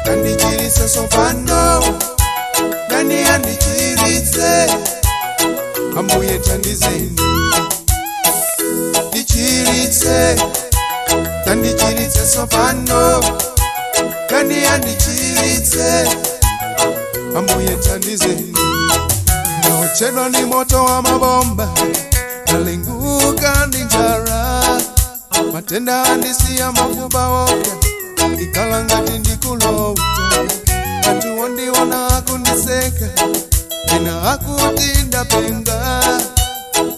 Yandichiritse sopano, Dani yandichiritse, Ambuye tandizeni. Ndichiritse, yandichiritse sopano, Dani yandichiritse, Ambuye tandizeni. Naochedwa ni moto wa mabomba, nalinguka ndi njara, matenda andisiya mafupa woka, ikala ngati ndikulota. Watu wandiona akundiseka, ena akuti ndapenga,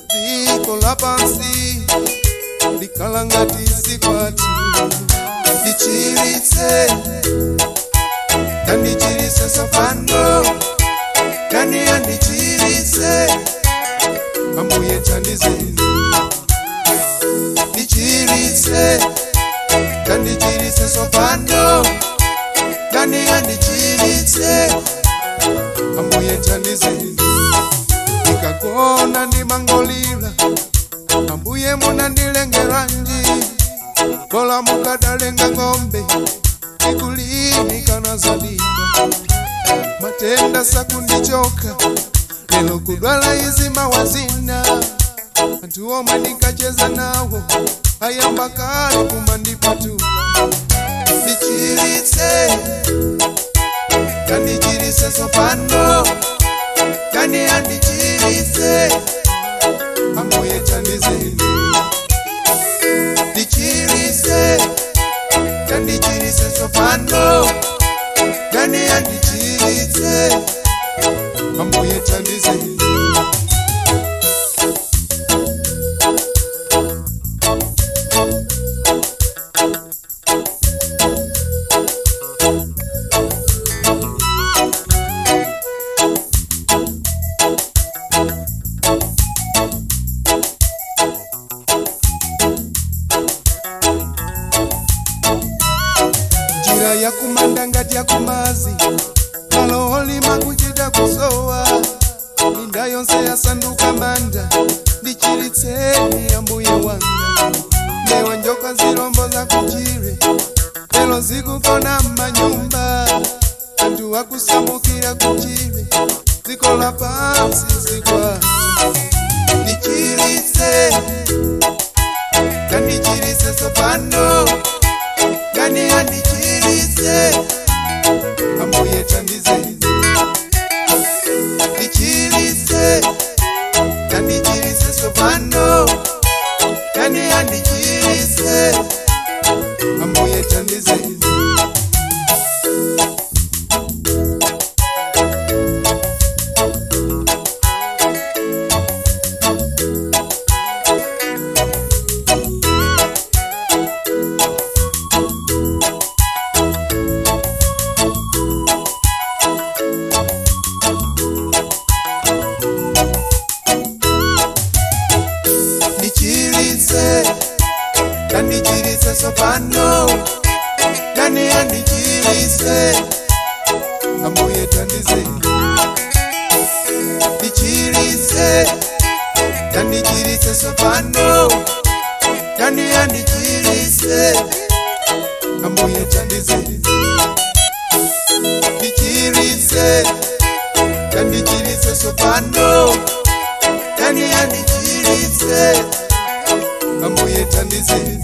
dziko lapansi likala ngati sikwati. Ndichiritse, yandichiritse sopano, Dani yandichiritse, Ambuye tandizeni. Ndichiritse, yandichiritse sopano, Dani yandichiritse, Ambuye tandizeni. Nikagona ndimangolira, Ambuye munandilengeranji, bola mukadalenga ng'ombe, ikulini kana zadika. Matenda sakundichoka, lelo kudwala izima wazina. Antu omwe nikacheza nawo, ayamba kale kumandipatula. Ndichiritse, yandichiritse sopano, Dani yandichiritse, Ambuye tandizeni. Ndichiritse, yandichiritse sopano, Dani yandichiritse, Ambuye tandizeni. Njira ya kumanda ngati ya kumazi, maloholi makuchita kusowa, minda yonse yasanduka manda. Ndichiritseni Ambuye wanga, newa njoka zirombo za kuchire, lelo zikukona manyumba, antu akusamukira kuchire, ziko la pansi zikwati. Ndichiritse, yandichiritse sopano, Dani yandichiritse, Ambuye tandizeni. Ndichiritse, yandichiritse sopano, Dani yandichiritse, Ambuye tandizeni. Ndichiritse, yandichiritse sopano, Dani yandichiritse, Ambuye tandizeni. Ndichiritse, yandichiritse sopano, Dani yandichiritse, Ambuye tandizeni. Ndichiritse, yandichiritse sopano, Dani yandichiritse, Ambuye tandizeni.